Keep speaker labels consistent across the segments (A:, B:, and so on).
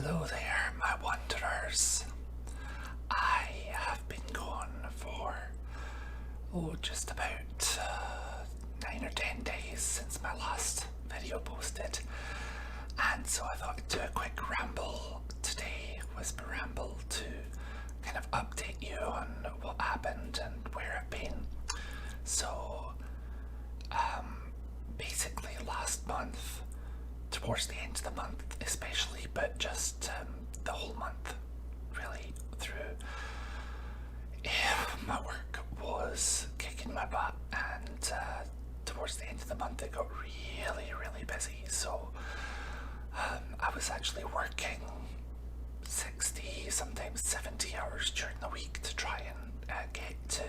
A: Hello there, my wanderers. I have been gone for, just about 9 or 10 days since my last video posted, and so I thought I'd do a quick ramble today, whisper ramble, to kind of update you on what happened and where I've been. So, basically last month, towards the end of the month especially, but just the whole month really through, my work was kicking my butt, and towards the end of the month it got really busy. So I was actually working 60, sometimes 70 hours during the week to try and get to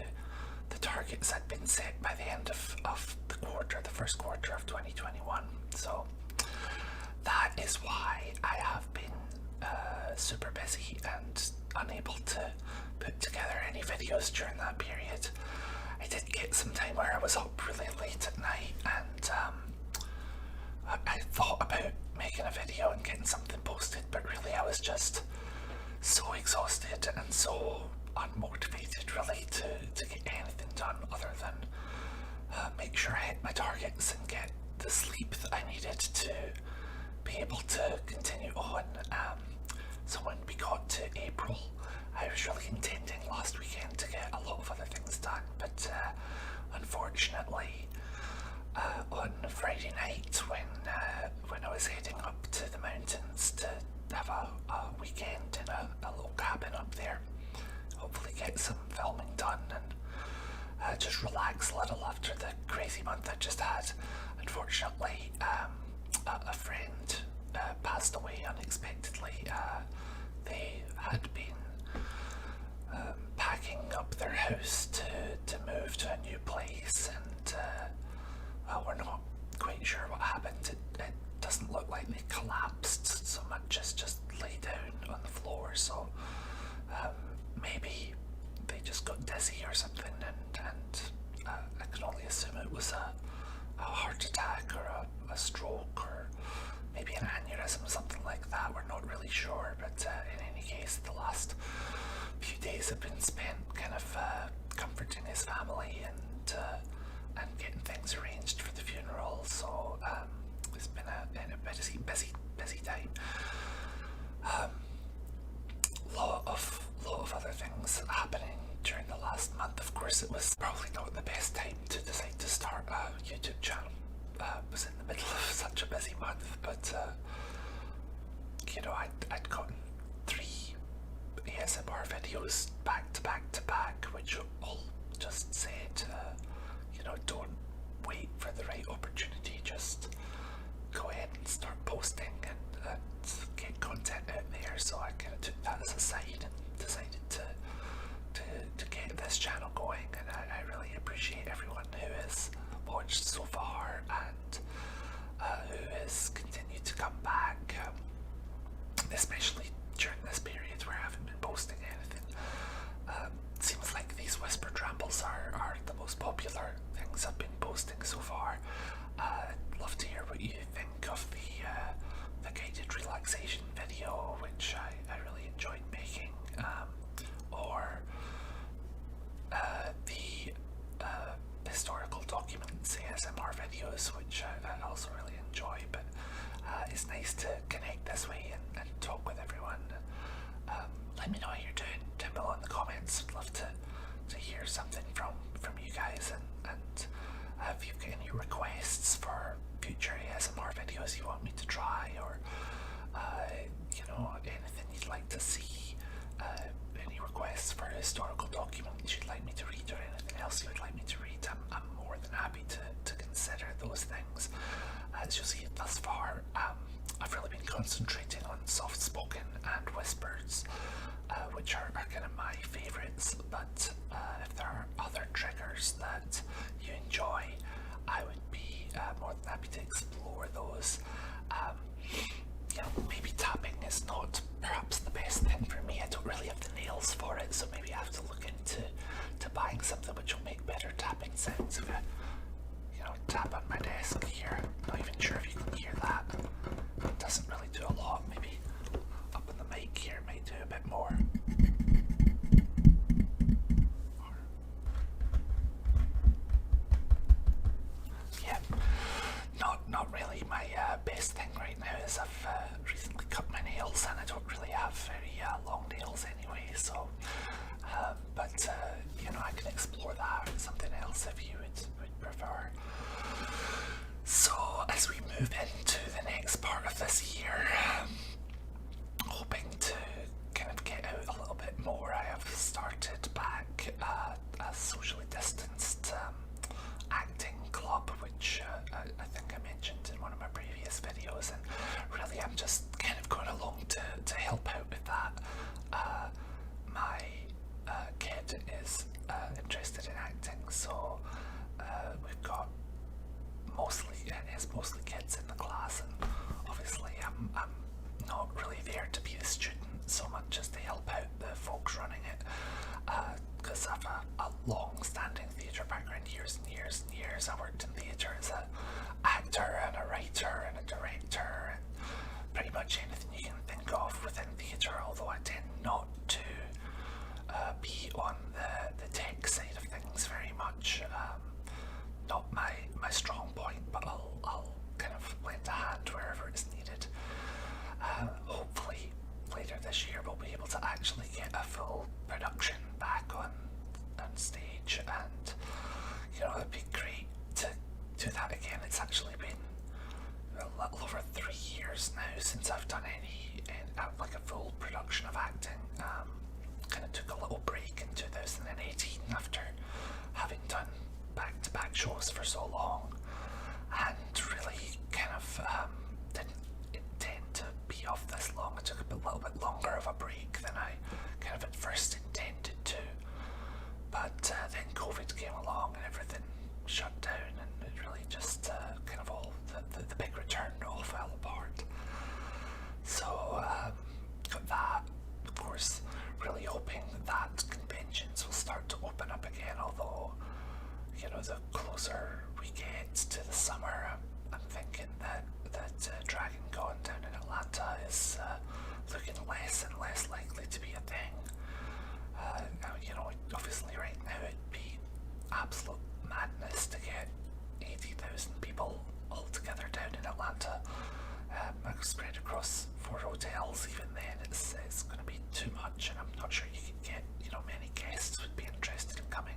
A: the targets I'd been set by the end of the quarter, the first quarter of 2021. So that is why I have been super busy and unable to put together any videos during that period. I did get some time where I was up really late at night, and I thought about making a video and getting something posted, but really I was just so exhausted and so unmotivated really to get anything done other than make sure I hit my targets and get the sleep that I needed to be able to continue on. So when we got to April, I was really intending last weekend to get a lot of other things done, but unfortunately on Friday night when I was heading up to the mountains to have a weekend in a little cabin up there, hopefully get some filming done and just relax a little after the crazy month I just had. Unfortunately, a friend passed away unexpectedly. They had been packing up their house to move to a new place, and we're not quite sure what happened. It doesn't look like they collapsed so much as just lay down on the floor, so maybe they just got dizzy or something, and I can only assume it was a heart attack or a stroke or maybe an aneurysm, something like that. We're not really sure, but in any case, the last few days have been spent kind of comforting his family and getting things arranged for the funeral. So it's been a busy time. Lot of other things happening during the last month. Of course, it was probably not the best time to decide to start a YouTube channel. Was in the middle of such a busy month, but I'd gotten 3 ASMR videos back to back, which all just said, don't wait for the right opportunity, just go ahead and start posting and get content out there. So I kind of took that as a sign and decided to get this channel going, and I really appreciate everyone who has watched so far and who has continued to come back, especially during this period where I haven't been posting anything. Seems like these whispered rambles are the most popular things I've been posting so far. I'd love to hear what you think of the guided relaxation video, which I really enjoyed making, or the historical documents ASMR videos, which I also really enjoy, but it's nice to connect this way and talk with everyone. Let me know how you're doing down below in the comments. I'd love to hear something from you guys, and if you've got any requests for future ASMR videos you want me to try, or anything you'd like to see, any requests for historical documents you'd like me to read, or anything else you would like me to read, I'm more than happy to consider those things. As you'll see thus far, I've really been concentrating on soft spoken and whispers, which are kind of my favourites, but if there are other triggers that you enjoy, I would be more than happy to explore those. Maybe tapping is not perhaps the best thing for me. I don't really have the nails for it, so maybe I have to look into buying something which will make better tapping sounds. If I, tap on my desk here, not even sure if you can hear that. It doesn't really do a lot. Maybe up in mic here might do a bit more. Yeah, not really my best thing right now is I've recently cut my nails and I don't really have very long nails anyway, so but I can explore that or something else if you would prefer. So as we move into the next part of this year, hoping to kind of get out a little bit more, I have started back a socially distanced acting club, which I think I mentioned in one of my previous videos, and really I'm just kind of going along to help out with that. My kid is interested in acting, so we've got mostly kids in the class, and obviously I'm not really there to be the student so much as to help out the folks running it, because I have a long-standing theatre background, years and years and years. I worked in theatre as an actor and a writer and a director and pretty much anything you can think of within theatre, although I tend not to be on the tech side of things very much. Not my strong point, but I'll kind of lend a hand wherever it's needed. Hopefully later this year we'll be able to actually get a full production back on stage, and it'd be great to do that again. It's actually been a little over 3 years now since I've done any like a full production of acting. Kind of took a little break in 2018 after having done back-to-back shows for so long, and really kind of didn't intend to be off this long. I took a little bit longer of a break than I kind of at first intended to, but then COVID came along and everything shut down, and it really just kind of all the big return all fell apart. So got that, of course, really hoping that conventions will start to open up again, although the closer we get to the summer, I'm thinking that Dragon Con down in Atlanta is looking less and less likely to be a thing. Obviously right now it'd be absolute madness to get 80,000 people all together down in Atlanta, spread across 4 hotels. Even then it's going to be too much, and I'm not sure you can get many guests would be interested in coming.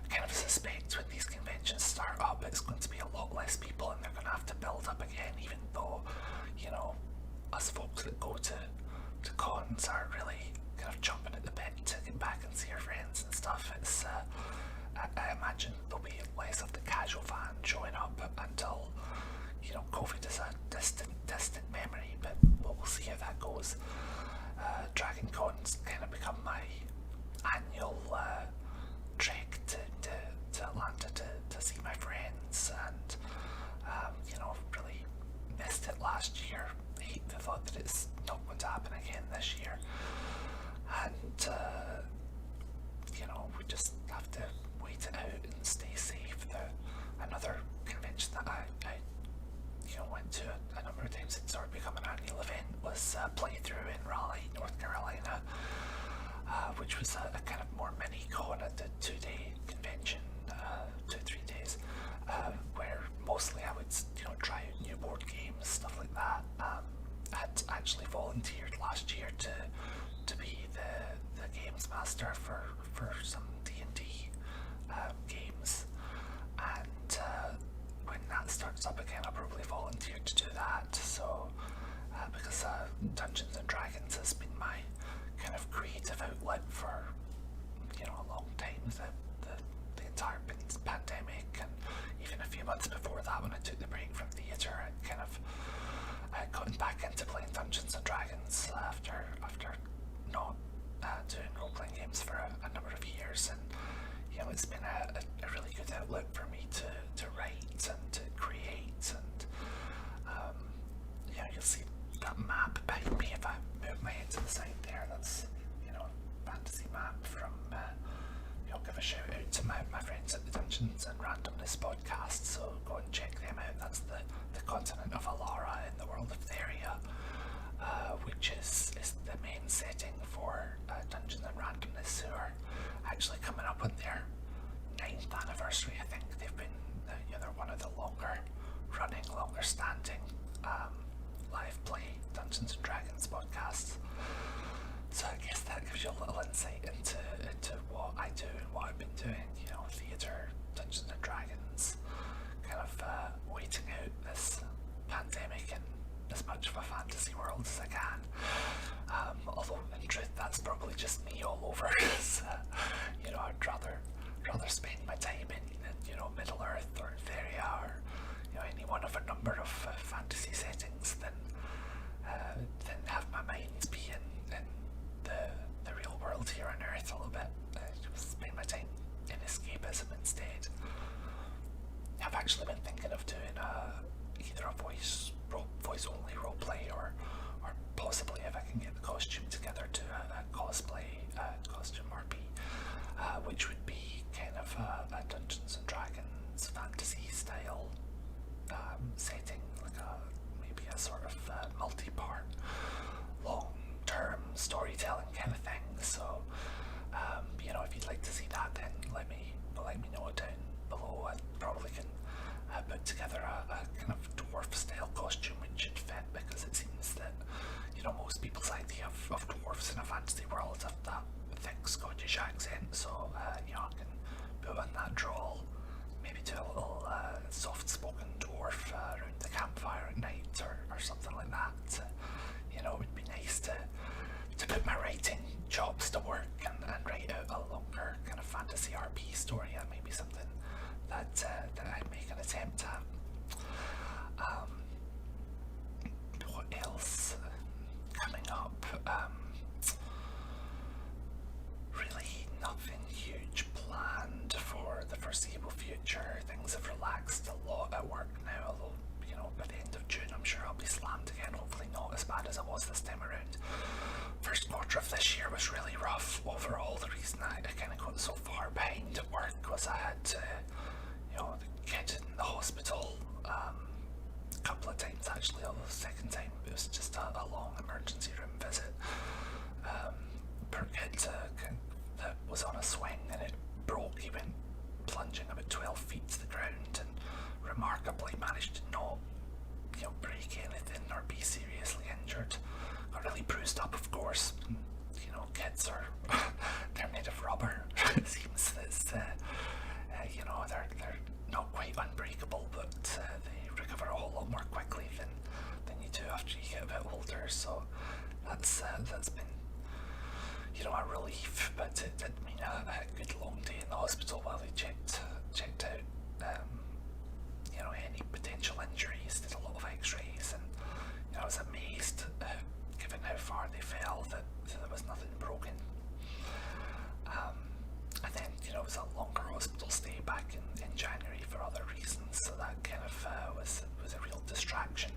A: I kind of suspect when these conventions start up it's going to be a lot less people, and they're going to have to build up again, even though us folks that go to cons are really kind of jumping at the bit to get back and see our friends and stuff. It's I imagine there'll be less of the casual fan showing up until COVID is a distant memory, but we'll see how that goes. Dragon Con's kind of become my annual trek to Atlanta to see my friends, and really missed it last year. I hate the thought that it's not going to happen again this year, and we just have to wait it out and stay safe. Another convention that I went to a number of times, it started becoming an annual event, was Playthrough in Raleigh, North Carolina, which was a kind of more mini con, a 2-day convention, 2-3 days, where mostly I would try out new board games, stuff like that. I had actually volunteered last year to be the games master for some D&D games, and when that starts up again I'll probably volunteer to do that. So because Dungeons and Dragons has been my kind of creative outlet for a long time, the entire pandemic, and even a few months before that when I took the break from theatre, I kind of gotten back into playing Dungeons and Dragons after not doing role-playing games for a number of years, and it's been a really good outlet for me to write and to create, and you'll see that map behind me if I move my head to the side there. That's fantasy map from I'll give a shout out to my friends at the Dungeons and Randomness podcast, so go and check them out. That's the continent of Alara in the world of Theria, which which is the main setting for Dungeons and Randomness, who are actually coming up on their 9th anniversary. I think they've been, they're one of the longer running, longer standing live play Dungeons and Dragons podcasts. So I guess that gives you a little insight into what I do and what I've been doing. Theatre, Dungeons and Dragons, kind of waiting out this pandemic in as much of a fantasy world as I can. Although in truth, that's probably just me all over. I'd rather spend my time in Middle Earth or Theria or any one of a number of fantasy settings than have my mind be in the real world here on Earth a little bit. Spend my time in escapism instead. I've actually been thinking of doing either a voice only roleplay or possibly, if I can get the costume together, to a cosplay costume RP, which would be kind of a Dungeons and Dragons fantasy style setting, like maybe a sort of multi-part, long-term storytelling kind of thing. So, if you'd like to see that, then let me know it down below. I probably can put together a kind of dwarf style costume which should fit, because it seems that most people's idea of dwarves in a fantasy world have that thick Scottish accent. So I can put on that drawl, maybe do a little soft spoken dwarf around the campfire at night or something like that. It would be nice to put my writing chops to work and write out a longer kind of fantasy RP story. That may be something that I'd make an attempt at. What else coming up? Really nothing huge planned for the foreseeable future. Things have relaxed a lot at work now, although by the end of June I'm sure I'll be slammed again. Hopefully not as bad as it was this time around. First quarter of this year was really rough overall. The reason I kind of got so far behind at work was I had to, the kid in the hospital a couple of times actually, although the second time it was just a long emergency room visit. Poor kid that was on a swing and it broke. He went plunging about 12 feet to the ground and remarkably managed to not break anything or be seriously injured. Got really bruised up, of course. Kids are they're made of rubber. It seems that they're not quite unbreakable, but they recover a whole lot more quickly than you do after you get a bit older. So that's been a relief, but it did mean a good long day in the hospital while they checked out any potential injuries, did a lot of x-rays, and I was amazed, given how far they fell, that there was nothing broken. And then it was a longer hospital stay back in January for other reasons, so that kind of was a real distraction.